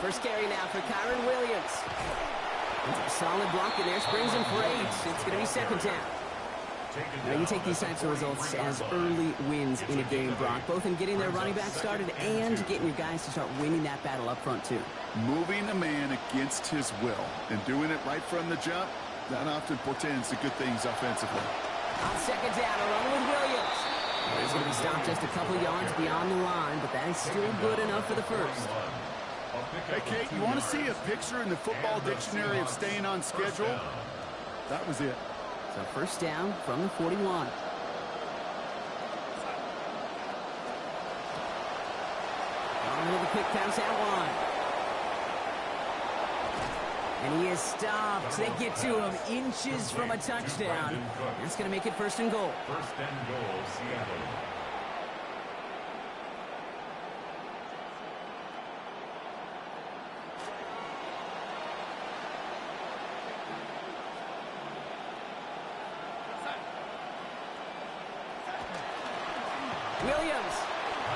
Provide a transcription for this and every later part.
First carry now for Kyron Williams. Solid block in there, springs him for 8. It's going to be second down. Now you take these types of results as early wins in a game, Brock, both in getting their running back started and getting your guys to start winning that battle up front, too. Moving a man against his will and doing it right from the jump, that often portends to good things offensively. On second down, a run with Williams. He's going to be stopped just a couple yards beyond the line, but that is still good enough for the first. Hey, Kate, you want to see a picture in the football dictionary of staying on schedule? That was it. So first down from the 41. On with the quick pass out wide. And he is stopped. They get to him inches from a touchdown. That's going to make it first and goal. First and goal, Seattle. Williams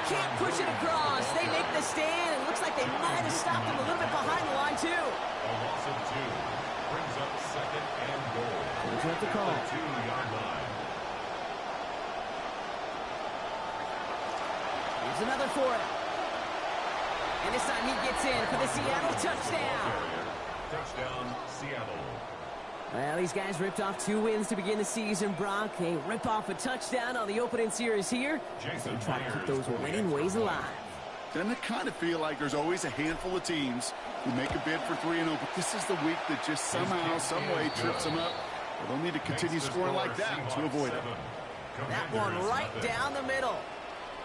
can't push it across. They make the stand. It looks like they might have stopped him a little bit behind the line, too. A loss of 2 brings up second and goal. Here's what the call. 2-yard line. Here's another for it. And this time he gets in for the Seattle touchdown. Touchdown, Seattle. Well, these guys ripped off 2 wins to begin the season, Brock. They rip off a touchdown on the opening series here. They try to keep those winning ways alive. Doesn't it kind of feel like there's always a handful of teams who make a bid for 3-0, but this is the week that just somehow, some way trips them up. Well, they'll need to continue scoring like that to avoid it. That one right down the middle.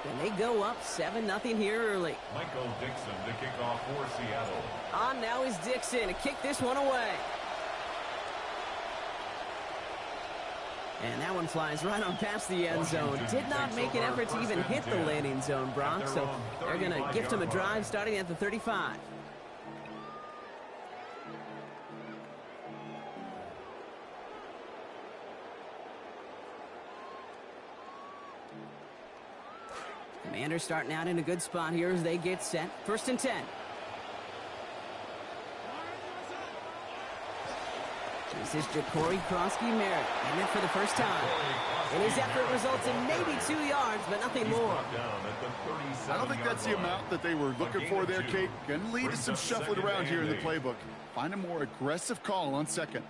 And they go up 7-0 here early. Michael Dixon to kick off for Seattle. On now is Dixon to kick this one away. And that one flies right on past the end zone. Did not make an effort to even hit the landing zone, Brock. So they're going to gift him a drive starting at the 35. Commanders starting out in a good spot here as they get set. First and 10. This is Ja'Cory Krosky-Merritt, and it for the first time. And his effort results in maybe 2 yards, but nothing more. I don't think that's the amount that they were looking for there, Kate. Going to lead to some shuffling around here in the playbook. Find a more aggressive call on second.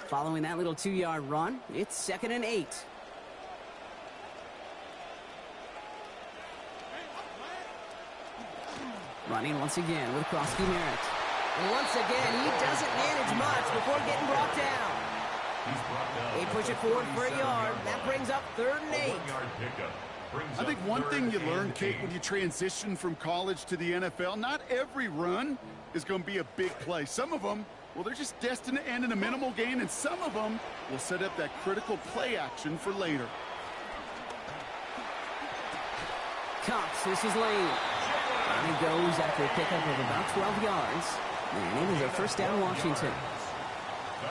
Following that little 2-yard run, it's second and 8. Running once again with Krosky-Merritt. And once again, he doesn't manage much before getting brought down. They push it forward for a yard. That brings up third and 8. I think one thing you learn, Kate, when you transition from college to the NFL, not every run is going to be a big play. Some of them, well, they're just destined to end in a minimal gain, and some of them will set up that critical play action for later. Cox, this is Lane. And he goes after a pickup of about 12 yards. And it is a first down, Washington.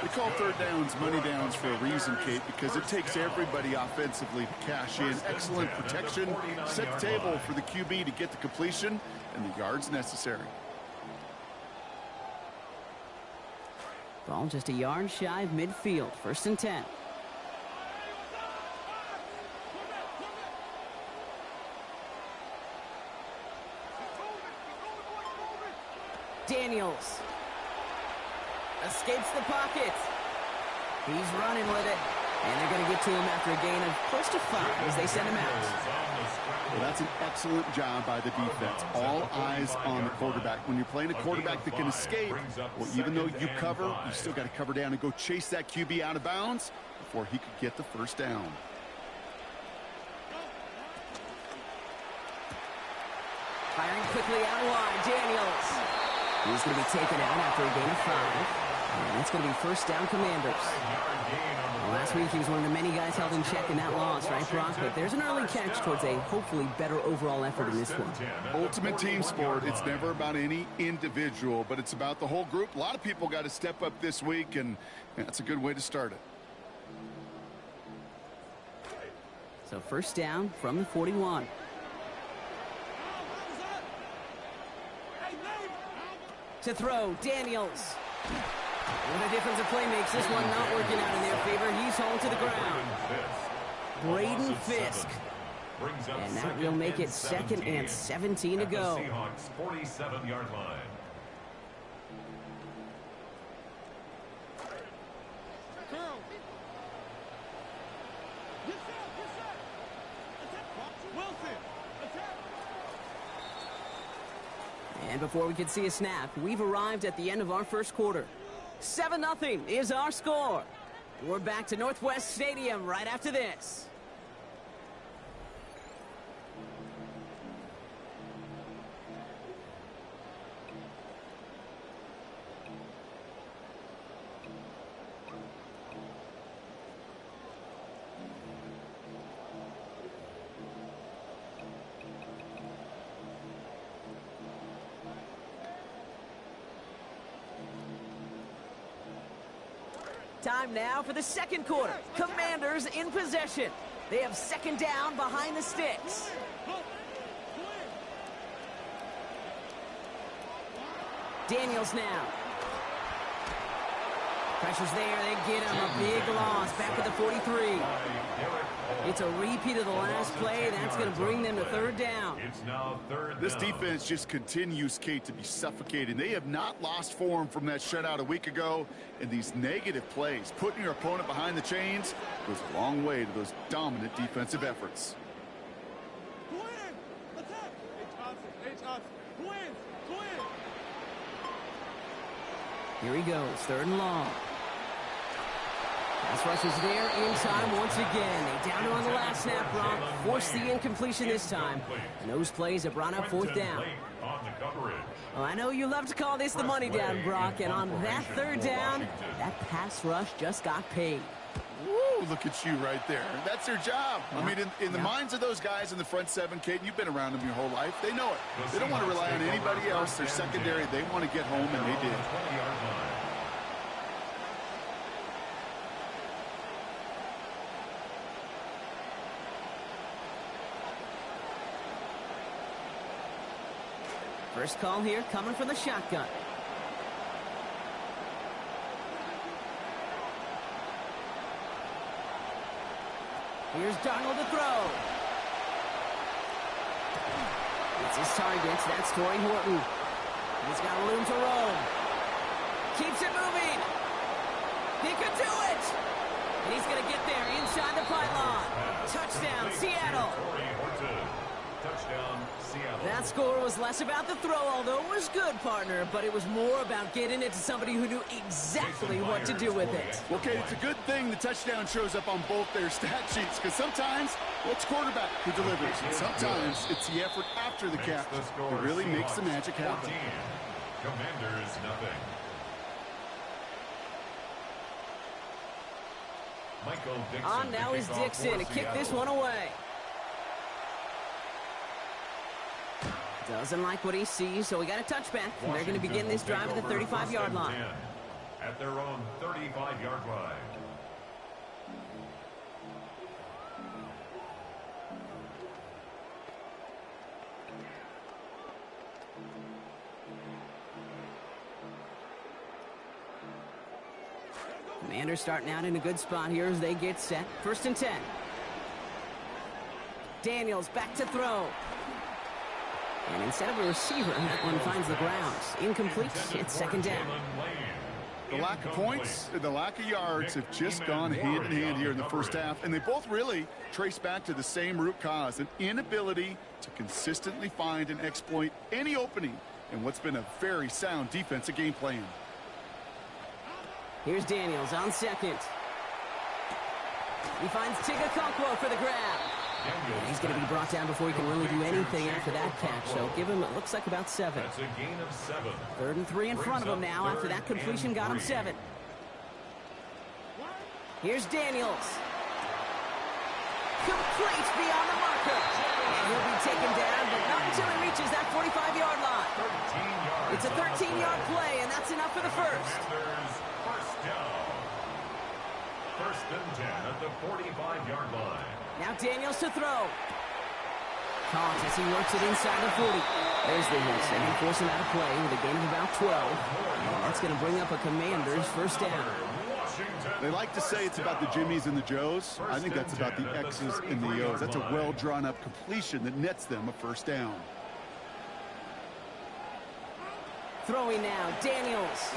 We call third downs money downs for a reason, Kate, because it takes everybody offensively to cash in. Excellent protection, set the table for the QB to get the completion and the yards necessary. Ball just a yard shy of midfield. First and 10. Daniels escapes the pocket. He's running with it. And they're going to get to him after a gain of close to 5 as they send him out. Well, that's an excellent job by the defense. All eyes on the quarterback. When you're playing a quarterback that can escape, well, even though you cover, you still got to cover down and go chase that QB out of bounds before he could get the first down. Firing quickly out wide, Daniels. He's going to be taken out after a gain of 5. And it's going to be first down, Commanders. Well, last week he was one of the many guys held in check in that loss, right, Brock? But there's an early catch towards a hopefully better overall effort in this one. Ultimate team sport. It's never about any individual, but it's about the whole group. A lot of people got to step up this week, and that's a good way to start it. So first down from the 41. To throw, Daniels. What a difference a play makes. This one not working out in their favor. He's home to the ground. Braden Fisk. And that will make it 2nd and 17 to go. Seahawks 47-yard line. And before we can see a snap, we've arrived at the end of our first quarter. 7-0 is our score. We're back to Northwest Stadium right after this. Time now for the second quarter. Commanders in possession. They have 2nd down behind the sticks. Daniels now. Pressure's there. They get him. A big loss. Back at the 43. It's a repeat of the last play. That's going to bring them to 3rd down. It's now 3rd down. This defense just continues, Kate, to be suffocating. They have not lost form from that shutout a week ago. And these negative plays, putting your opponent behind the chains, goes a long way to those dominant defensive efforts. Here he goes. 3rd and long. Pass rush is there in time once again. They down him on the last snap, Brock. Forced the incompletion this time. And those plays have brought up 4th down. Well, I know you love to call this the money down, Brock. And on that 3rd down, that pass rush just got paid. Woo, look at you right there. That's their job. I mean, in the minds of those guys in the front 7, Kate, you've been around them your whole life. They know it. They don't want to rely on anybody else. They're secondary. They want to get home, and they did. First call here coming from the shotgun. Here's Darnold to throw. It's his target. That's Torrey Horton. He's got room to roam. Keeps it moving. He could do it. And he's going to get there inside the pylon. Touchdown, Seattle. Touchdown, Seattle. That score was less about the throw, although it was good, partner, but it was more about getting it to somebody who knew exactly what to do with it. Okay, it's a good thing the touchdown shows up on both their stat sheets, because sometimes it's quarterback who delivers, and sometimes it's the effort after the catch that really makes the magic happen. 14. Commanders nothing. Michael Dixon. On now is Dixon to kick this one away. Doesn't like what he sees, so we got a touchback. And they're going to begin this drive at the 35-yard line. At their own 35-yard line. Commanders starting out in a good spot here as they get set. 1st and 10. Daniels back to throw. And instead of a receiver, that one finds the ground. Incomplete. It's 2nd down. The lack of points, the lack of yards have just gone hand in hand here in the first half, and they both really trace back to the same root cause, an inability to consistently find and exploit any opening in what's been a very sound defensive game plan. Here's Daniels on 2nd. He finds Tigakonkwo for the grab. And he's going to be brought down before he can really do anything after that catch. So give him, it looks like about 7. That's a gain of 7. 3rd and 3 in front of him now after that completion got him 7. Here's Daniels. Complete beyond the marker. And he'll be taken down, but not until he reaches that 45-yard line. It's a 13-yard play, and that's enough for the first. First down. 1st and 10 at the 45-yard line. Now Daniels to throw. Caught as he works it inside the 40. There's the hit. They can force him out of play with a gain of about 12. And that's going to bring up a Commanders first down. They like to say it's about the Jimmies and the Joes. I think that's about the X's and the O's. That's a well-drawn-up completion that nets them a first down. Throwing now, Daniels.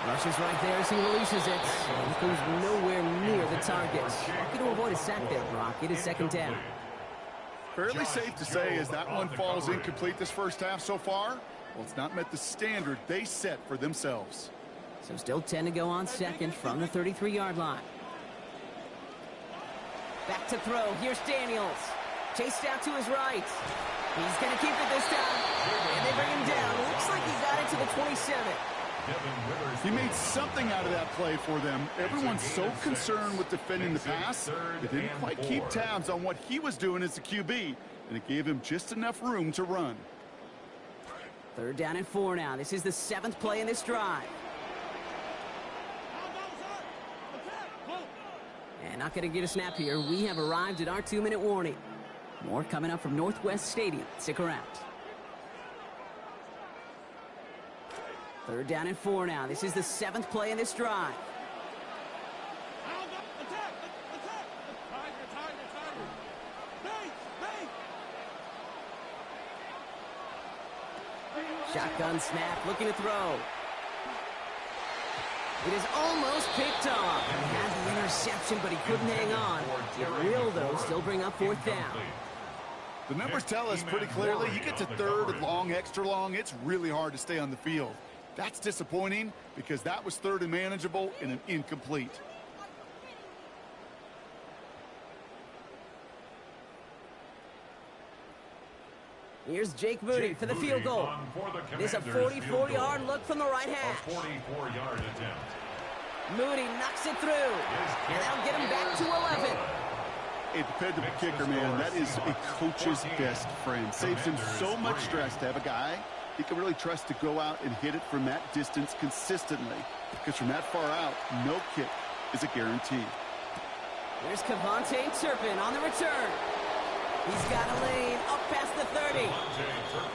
Rushes right there as he releases it. It goes nowhere near the target. Lucky to avoid a sack there, Brock. It is second down. Fairly safe to say as that one falls incomplete this first half so far. Well, it's not met the standard they set for themselves. So still 10 to go on second from the 33-yard line. Back to throw. Here's Daniels. Chased out to his right. He's going to keep it this time. And they bring him down. Looks like he got it to the 27. He made something out of that play for them. Everyone's so concerned with defending the pass, they didn't quite keep tabs on what he was doing as a QB, and it gave him just enough room to run. Third down and 4 now. This is the 7th play in this drive. And not going to get a snap here. We have arrived at our 2-minute warning. More coming up from Northwest Stadium. Stick around. Third down and 4 now. This is the 7th play in this drive. Shotgun snap, looking to throw. It is almost picked off. He had the interception, but he couldn't hang on. It will, though, still bring up 4th down. The numbers tell us pretty clearly, you get to 3rd and long, extra long, it's really hard to stay on the field. That's disappointing because that was 3rd and manageable and an incomplete. Here's Jake Moody for the field goal. It is a 44-yard look from the right hash. 44-yard attempt. Moody knocks it through. And that'll get him back to 11. A dependable kicker, man, that is a coach's best friend. Saves him so much stress to have a guy he can really trust to go out and hit it from that distance consistently. Because from that far out, no kick is a guarantee. There's Kevontae Turpin on the return. He's got a lane up past the 30.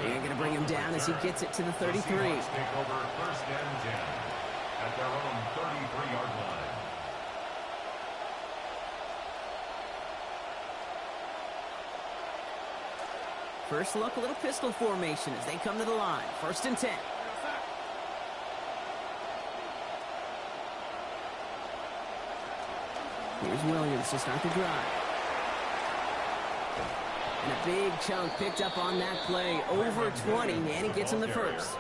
They're going to bring him down as he gets it to the 33. Take over first and 10 at their own 33-yard line. First look, a little pistol formation as they come to the line. First and 10. Here's Williams to start the drive. And a big chunk picked up on that play. Over 20, and he gets him the first.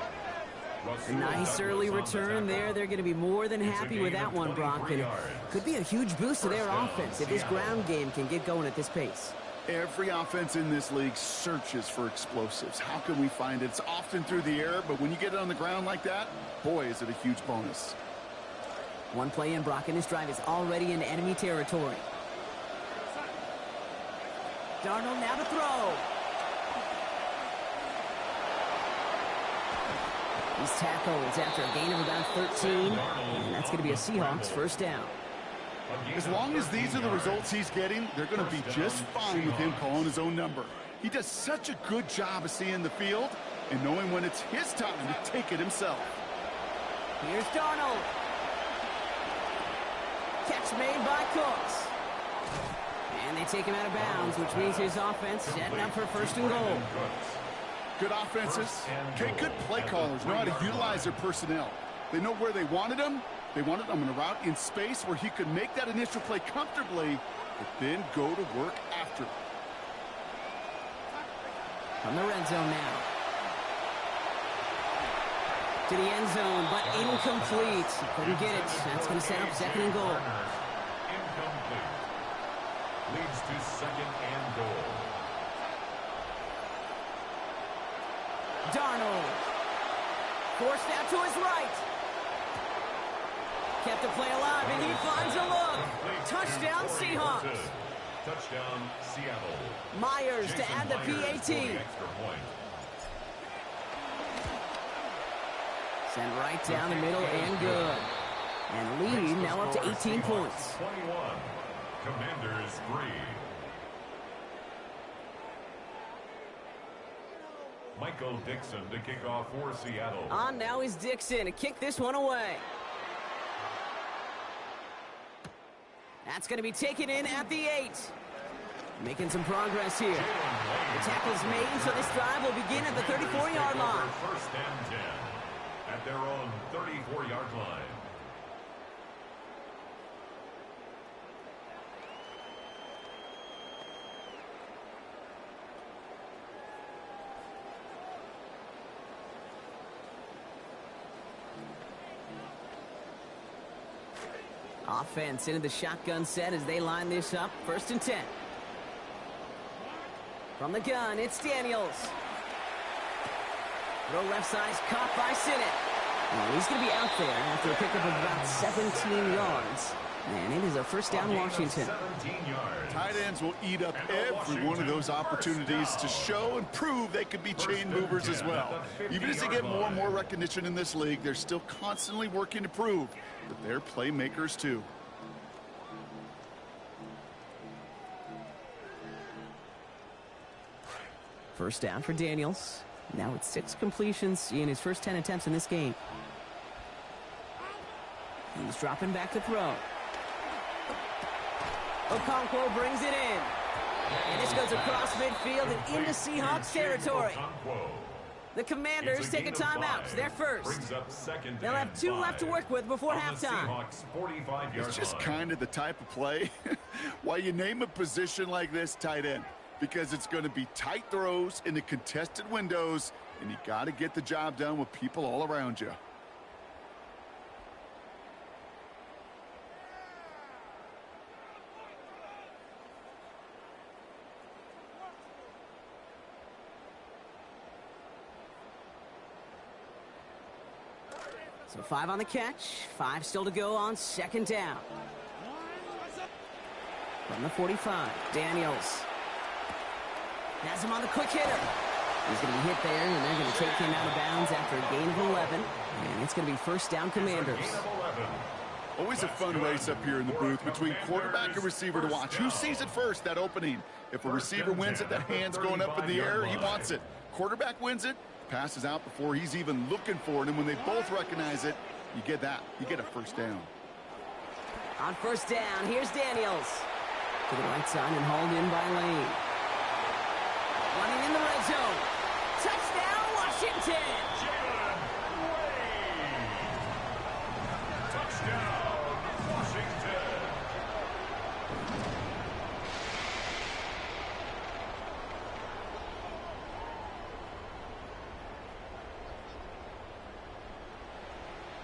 A nice early return there. They're going to be more than happy with that one, Brock. And could be a huge boost to their offense if this ground game can get going at this pace. Every offense in this league searches for explosives. How can we find it? It's often through the air, but when you get it on the ground like that, boy, is it a huge bonus. One play in, Brock, and this drive is already in enemy territory. Darnold now to throw. He's tackled after a gain of about 13, and that's going to be a Seahawks first down. As long as these are the results he's getting, they're going to be just fine with him calling his own number. He does such a good job of seeing the field and knowing when it's his time to take it himself. Here's Darnold. Catch made by Cooks. And they take him out of bounds, which means his offense setting up for first and goal. Good offenses. Okay, good play callers know how to utilize their personnel. They know where they wanted him. They wanted him in a route in space where he could make that initial play comfortably, but then go to work after. From the red zone now. To the end zone, but incomplete. Couldn't get it. That's going to set up second and goal. Incomplete. Leads to second and goal. Darnold. Forced out to his right. Kept the play alive, and he finds a look. Touchdown, Seahawks. Touchdown, Seattle. Myers to add the PAT. Sent right down the middle and good. And lead now up to 18 points. 21. Commanders 3. Michael Dixon to kick off for Seattle. On now is Dixon to kick this one away. That's going to be taken in at the 8. Making some progress here. The tackle's made, so this drive will begin at the 34-yard line. First and 10 at their own 34-yard line. Offense into the shotgun set as they line this up. First and 10. From the gun, it's Daniels. Throw left side, caught by Sinnott. Well, he's going to be out there after a pickup of about 17 yards. And it is a first down, Washington. 17 yards. Tight ends will eat up every one of those opportunities to show and prove they could be chain movers as well. Even as they get more and more recognition in this league, they're still constantly working to prove that they're playmakers too. First down for Daniels. Now it's 6 completions in his first 10 attempts in this game. He's dropping back to throw. Okonkwo brings it in. And this goes across midfield and into Seahawks territory. The Commanders take a timeout. They're first. They'll have 2 left to work with before halftime. It's just kind of the type of play why you name a position like this tight end. Because it's going to be tight throws into contested windows, and you got to get the job done with people all around you. So 5 on the catch, 5 still to go on second down. From the 45, Daniels. Has him on the quick hitter. He's going to be hit there, and they're going to take him out of bounds after a gain of 11. And it's going to be first down, Commanders. Always a fun race up here in the booth between quarterback and receiver to watch. Who sees it first, that opening? If a receiver wins it, that hand's going up in the air, he wants it. Quarterback wins it, passes out before he's even looking for it. And when they both recognize it, you get that. You get a first down. On first down, here's Daniels. To the right side and hauled in by Lane. Running in the red zone. Touchdown, Washington! Touchdown, Washington!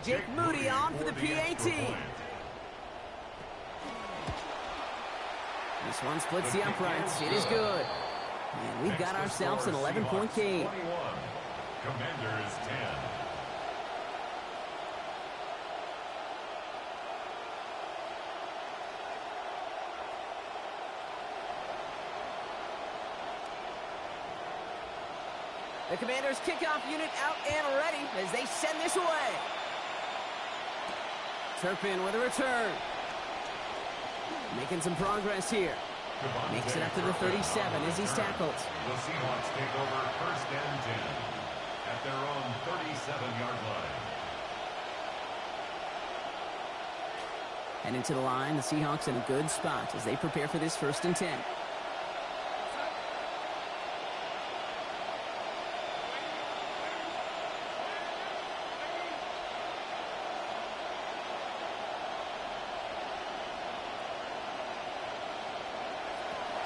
Jake Moody on for the PAT. This one splits the uprights. It is good. And we've got ourselves an 11-point game. 21. Commanders 10. The Commanders kickoff unit out and ready as they send this away. Turpin with a return. Making some progress here. Makes it up to the 37 as he's tackled. The Seahawks take over first and 10 at their own 37-yard line. And into the line, the Seahawks in a good spot as they prepare for this first and 10.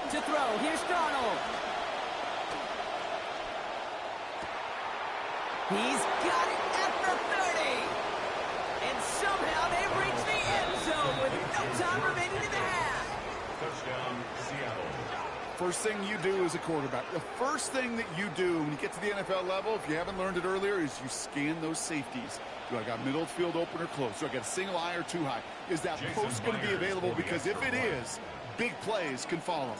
To throw, here's Darnold. He's got it at the 30. And somehow they've reached the end zone with no time remaining in the half. Touchdown, Seattle. First thing you do as a quarterback, the first thing that you do when you get to the NFL level, if you haven't learned it earlier, is you scan those safeties. Do I got middle of the field open or close? Do I got a single high or two high? Is that post going to be available? Because if it is, big plays can follow.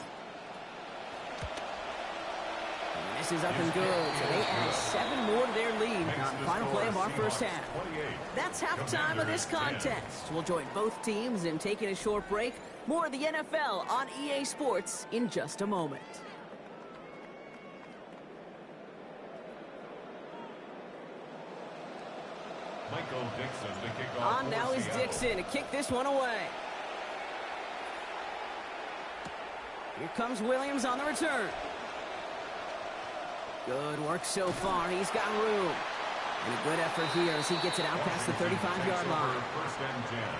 This is up and good. So they add 7 more to their lead on the final play of our first half. That's halftime of this contest. We'll join both teams in taking a short break. More of the NFL on EA Sports in just a moment. Michael Dixon to kick off. On now is Dixon to kick this one away. Here comes Williams on the return. Good work so far. He's got room. And a good effort here as he gets it out past the 35-yard line.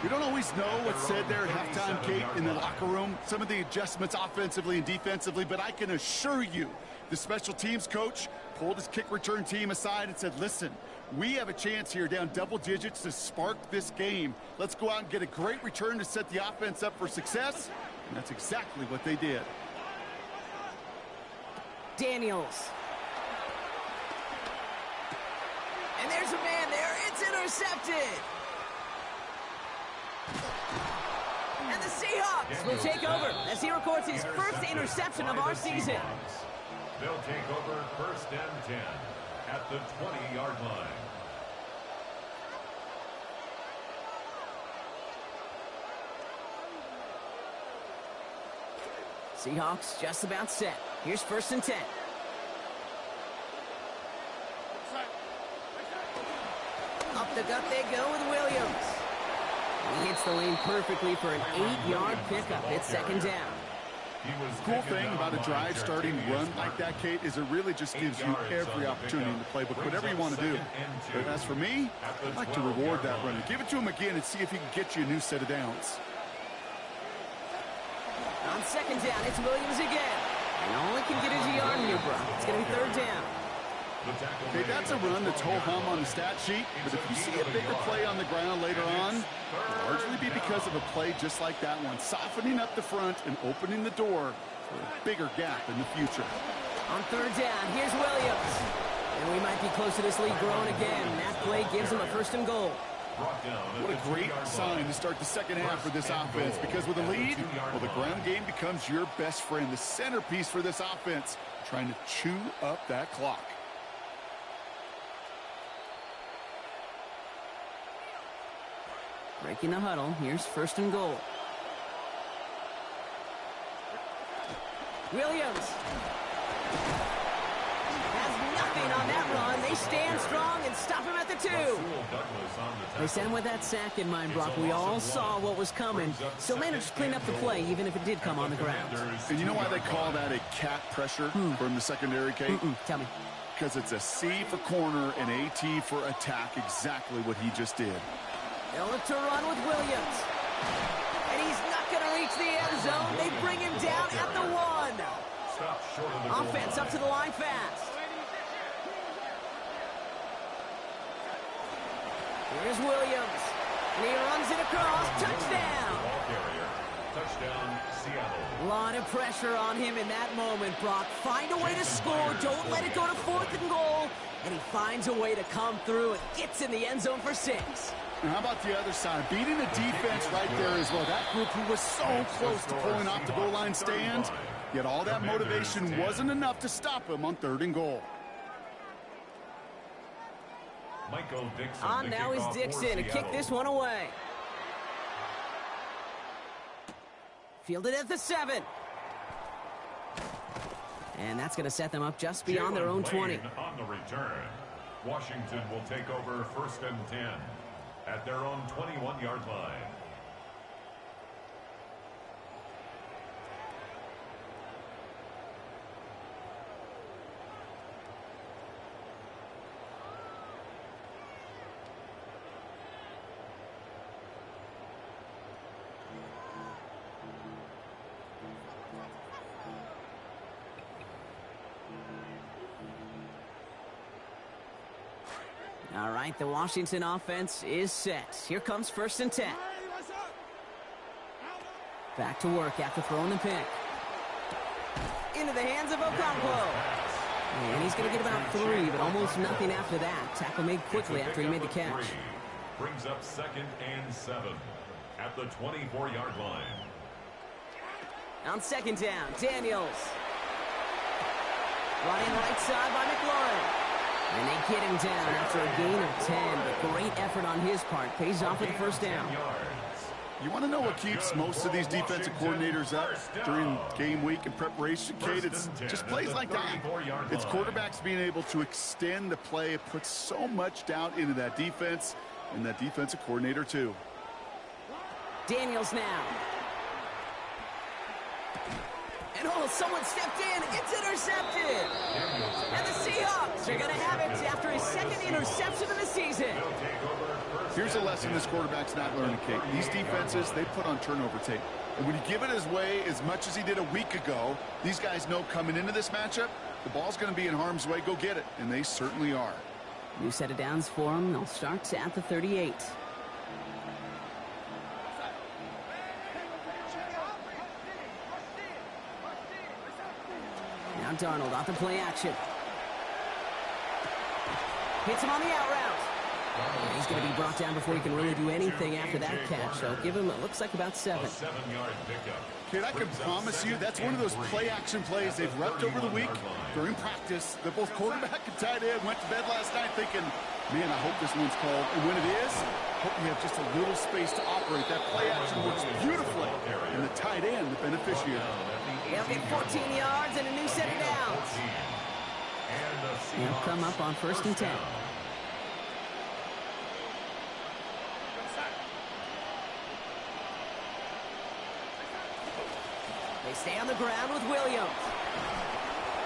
We don't always know what's said there at halftime, Kate, in the locker room. Some of the adjustments offensively and defensively, but I can assure you the special teams coach pulled his kick return team aside and said, listen, we have a chance here down double digits to spark this game. Let's go out and get a great return to set the offense up for success. And that's exactly what they did. Daniels. And there's a man there. It's intercepted. And the Seahawks will take over as he records his first interception of our season. They'll take over first and 10 at the 20-yard line. Seahawks just about set. Here's first and 10. Up the gut they go with Williams. He hits the lane perfectly for an 8-yard pickup. It's second down. The cool thing about a drive starting run like that, Kate, is it really just gives you every opportunity in the playbook, whatever you want to do. But as for me, I'd like to reward that runner. Give it to him again and see if he can get you a new set of downs. On second down, it's Williams again. And all he can get is a yard here, bro. It's going to be third down. Okay, that's a run that's ho-hum on the stat sheet, but if you see a bigger play on the ground later on, it'll largely be because of a play just like that one, softening up the front and opening the door for a bigger gap in the future. On third down, here's Williams. And we might be close to this lead growing again. That play gives him a first and goal. What a great sign to start the second half for this offense, because with a lead, well, the ground game becomes your best friend, the centerpiece for this offense, trying to chew up that clock. Breaking the huddle. Here's first and goal. Williams has nothing on that run. They stand strong and stop him at the 2. They sent him with that sack in mind, Brock. We all saw what was coming. Still managed to clean up the play, even if it did come on the ground. And you know why they call that a cat pressure from the secondary, Kate? Tell me. Because it's a C for corner and AT for attack, exactly what he just did. They'll look to run with Williams. And he's not going to reach the end zone. They bring him down at the 1. Offense up to the line fast. Here's Williams. And he runs it across. Touchdown. Touchdown, Seattle. A lot of pressure on him in that moment, Brock. Find a way to score. Don't let it go to fourth and goal. And he finds a way to come through and gets in the end zone for 6. And how about the other side? Beating the defense right there as well. That group who was so close to pulling off the goal line stand, yet all that motivation wasn't enough to stop him on third and goal. Michael Dixon On now is Dixon to kick this one away. Fielded at the 7. And that's going to set them up just beyond their own 20. On the return, Washington will take over first and 10 at their own 21-yard line. All right, the Washington offense is set. Here comes first and 10. Back to work after throwing the pick. Into the hands of Okonkwo. And he's going to get about 3, but almost nothing after that. Tackle made quickly after he made the catch. Brings up second and 7 at the 24-yard line. On second down, Daniels. Brought in right side by McLaurin. And they get him down after a gain of 10. But great effort on his part. Pays off with the first down. You want to know what keeps most of these defensive coordinators up during game week and preparation, Kate? It's just plays like that. It's quarterbacks being able to extend the play. It puts so much doubt into that defense. and that defensive coordinator too. Daniels now. And oh, someone stepped in. It's intercepted. And the Seahawks are going to have it after his second interception of the season. Here's a lesson this quarterback's not learning, Kate. These defenses, they put on turnover tape. And when you give it his way as much as he did a week ago, these guys know coming into this matchup, the ball's going to be in harm's way. Go get it. And they certainly are. New set of downs for him. They'll start at the 38. Now Darnold off the play action. Hits him on the out route. And he's going to be brought down before he can really do anything after that catch. So give him, it looks like about 7. A 7-yard pickup. Kid, I can promise you that's one of those play-action plays they've repped over the week during practice that both quarterback and tight end went to bed last night thinking, man, I hope this one's called. And when it is, hope you have just a little space to operate. That play-action works beautifully, and the tight end, the beneficiary. They'll get 14 yards and a new set of downs. He'll come up on 1st and 10. They stay on the ground with Williams.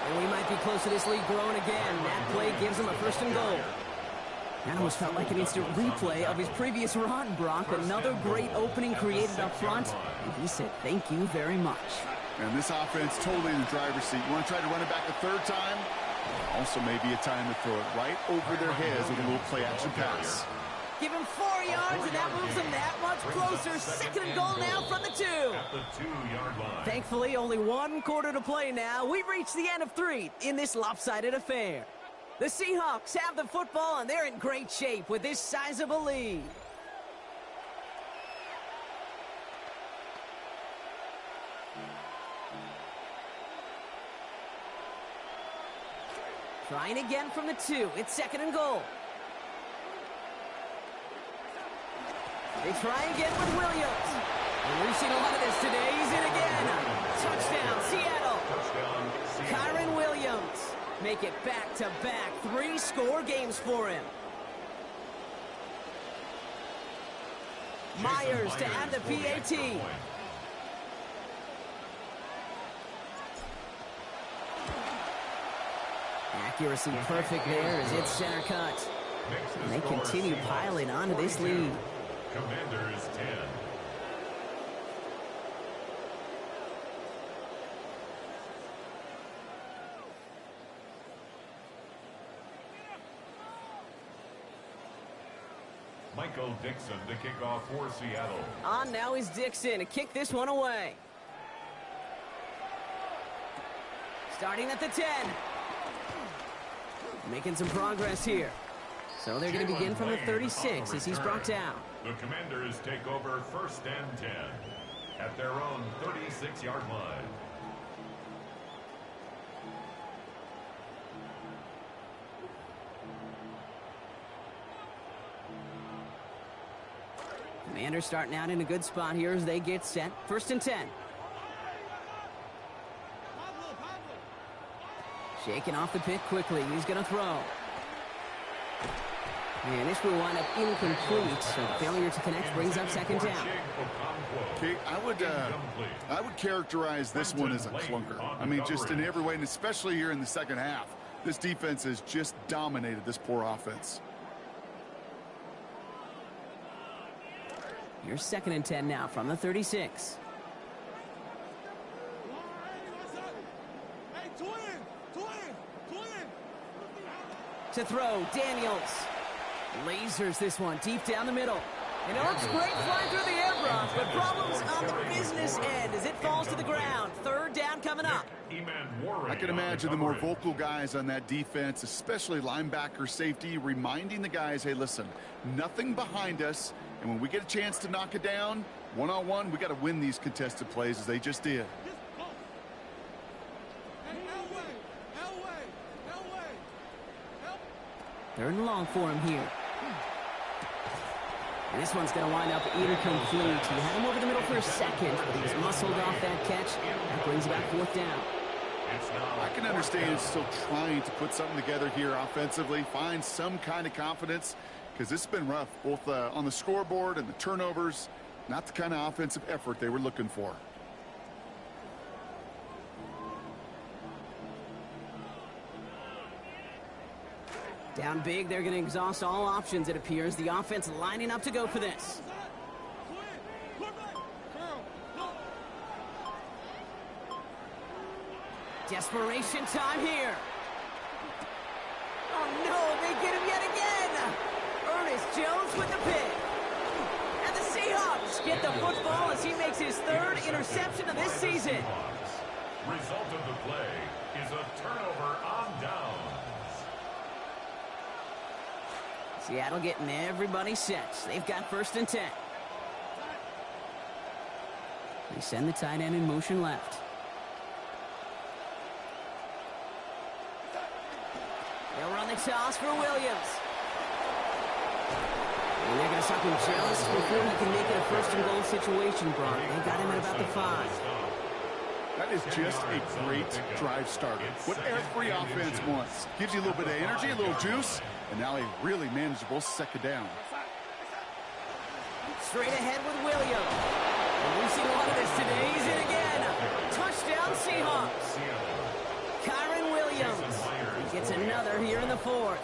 And we might be close to this lead growing again. That play gives him a 1st and goal. That almost felt like an instant replay of his previous run, Brock. Another great opening created up front. And he said, thank you very much. And this offense totally in the driver's seat. You want to try to run it back a 3rd time? Also maybe a time to throw it right over their heads with a little play-action pass. Give him 4 yards, and that moves him that much closer. 2nd and goal now from the 2. At the 2-yard line. Thankfully, only 1 quarter to play now. We've reached the end of 3 in this lopsided affair. The Seahawks have the football, and they're in great shape with this sizable lead. Trying again from the 2. It's 2nd and goal. They try again with Williams. And we've seen a lot of this today. He's in again. Touchdown, Seattle. Kyron Williams. Make it back-to-back. 3 score games for him. Myers to add the PAT. Accuracy perfect there as it's center cut. And they continue piling onto this lead. Commanders 10. Michael Dixon to kick off for Seattle. On now is Dixon to kick this one away. Starting at the 10. Making some progress here. So they're going to begin from the 36 as he's brought down. The Commanders take over 1st and 10 at their own 36-yard line. Commanders starting out in a good spot here as they get set. 1st and 10. Shaking off the pit quickly. He's going to throw. And this will wind up incomplete. So failure to connect brings up 2nd down. Okay, I would characterize this one as a clunker. I mean, just in every way, and especially here in the 2nd half. This defense has just dominated this poor offense. Here's 2nd and 10 now from the 36. To throw, Daniels. Lasers this one deep down the middle. And it looks great flying through the air, Brock, but problems on the business end as it falls to the ground. 3rd down coming up. I can imagine the more vocal guys on that defense, especially linebacker, safety, reminding the guys, hey, listen, nothing behind us, and when we get a chance to knock it down, one-on-one, we got to win these contested plays as they just did. 3rd and long for him here. And this one's going to wind up incomplete. He had him over the middle for a second, but he was muscled off that catch. That brings about 4th down. I can understand still trying to put something together here offensively, find some kind of confidence. because this has been rough, both on the scoreboard and the turnovers. Not the kind of offensive effort they were looking for. Down big, they're going to exhaust all options, it appears. The offense lining up to go for this. Desperation time here. Oh, no, they get him yet again. Ernest Jones with the pick. And the Seahawks get the football as he makes his third interception of this season. Result of the play is a turnover on downs. Seattle getting everybody set. They've got 1st and 10. They send the tight end in motion left. They'll run the toss for Williams. And they're going to stop him just before he can make it a 1st and goal situation, Brock. They got him at about the 5. That is just a great drive starter. What every offense wants. Gives you a little bit of energy, a little juice, and now a really manageable 2nd down. Straight ahead with Williams. And we've seen a lot of this today. He's in again. Touchdown Seahawks. Kyron Williams. He gets another here in the 4th.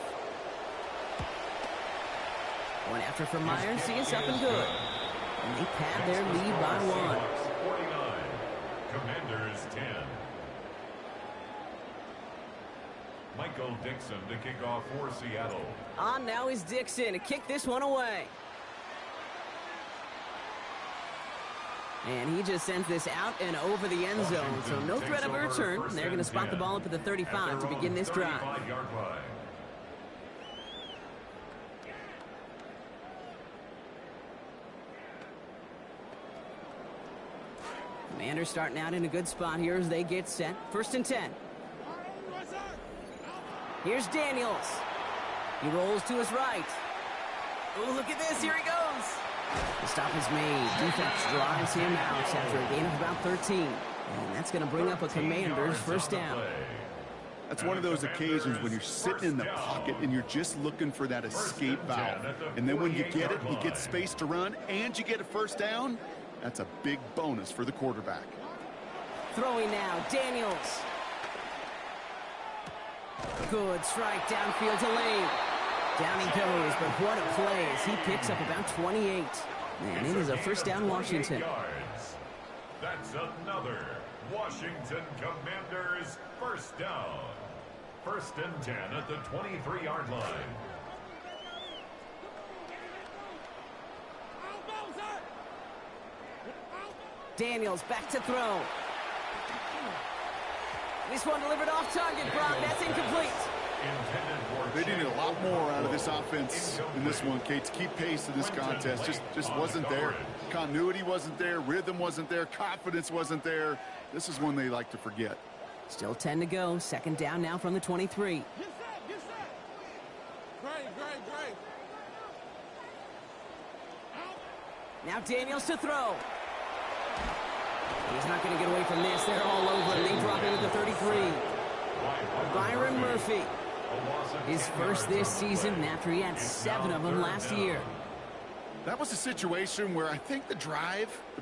One after for Myers. See, it's up and good. And they pad their lead by 1. Commanders 10. Michael Dixon to kick off for Seattle. On now is Dixon to kick this one away. And he just sends this out and over the end zone, so no threat of a return. They're going to spot the ball up at the 35 to begin this drive. Commanders starting out in a good spot here as they get set. 1st and 10. Here's Daniels. He rolls to his right. Oh, look at this. Here he goes. The stop is made. Defense drives him out after a gain of about 13. And that's going to bring up a Commanders 1st down. That's one of those occasions when you're sitting in the pocket and you're just looking for that escape valve. And then when you get it, you get space to run, and you get a 1st down. That's a big bonus for the quarterback. Throwing now, Daniels. Good strike downfield to Lane. Down he goes, but what a play as he picks up about 28. Man, it is a 1st down Washington. That's another Washington Commanders 1st down. 1st and 10 at the 23-yard line. Daniels back to throw. This one delivered off target, Brock. That's incomplete. They needed a lot more out of this offense in this one, Kate, to keep pace in this contest. Just wasn't there. Continuity wasn't there. Rhythm wasn't there. Confidence wasn't there. This is one they like to forget. Still 10 to go. 2nd down now from the 23. Now Daniels to throw. He's not going to get away from this. They're all over him. They drop him at the 33. Byron Murphy. His 1st this season after he had 7 of them last year. That was a situation where I think the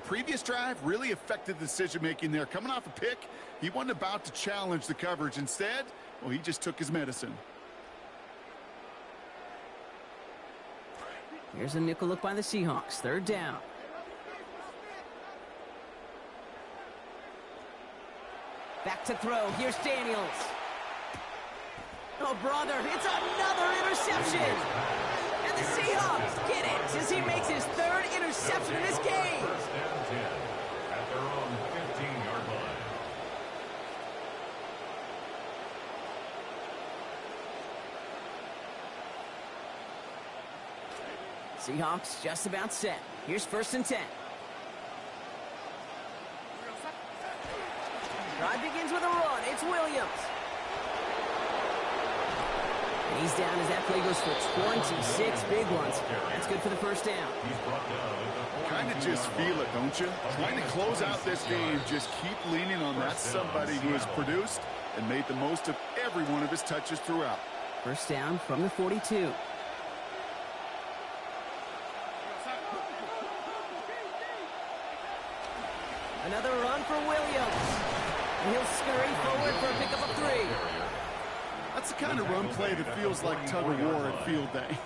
previous drive, really affected the decision-making there. Coming off a pick, he wasn't about to challenge the coverage. Instead, well, he just took his medicine. Here's a nickel look by the Seahawks. 3rd down. Back to throw. Here's Daniels. Oh, brother, it's another interception. And the Seahawks get it as he makes his 3rd interception in this game. 1st and 10 at their own 15-yard line. Seahawks just about set. Here's 1st and 10. Drive begins with a run. It's Williams. And he's down as that play goes for 26 big ones. That's good for the 1st down. Kind of just feel it, don't you? Trying to close out this game, just keep leaning on that somebody who has produced and made the most of every one of his touches throughout. 1st down from the 42. for Williams. And he'll scurry forward for a pickup of 3. That's the kind of run play that feels like tug-of-war at field day.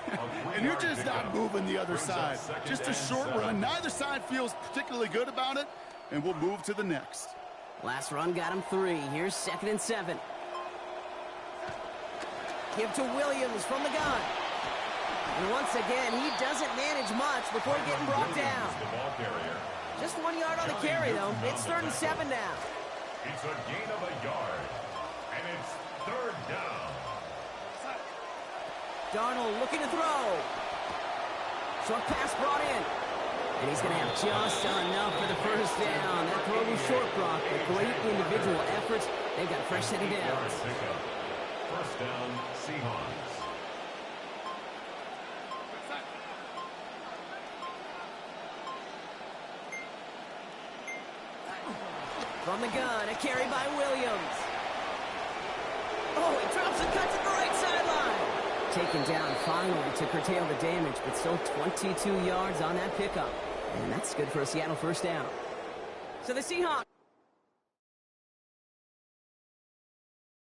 And you're just not moving the other side. Just a short run. Neither side feels particularly good about it, and we'll move to the next. Last run got him 3. Here's 2nd and 7. Give to Williams from the gun. And once again, he doesn't manage much before getting brought down. Just 1 yard on the carry, though. It's 3rd and 7 now. It's a gain of a yard, and it's 3rd down. Darnold looking to throw. Short pass brought in. And he's going to have just enough for the first down. That throw was short, Brock, but great individual efforts. They've got a fresh set of downs. First down, Seahawks. From the gun, a carry by Williams. Oh, he drops and cuts at the right sideline. Taken down finally to curtail the damage, but still 22 yards on that pickup. And that's good for a Seattle first down. So the Seahawks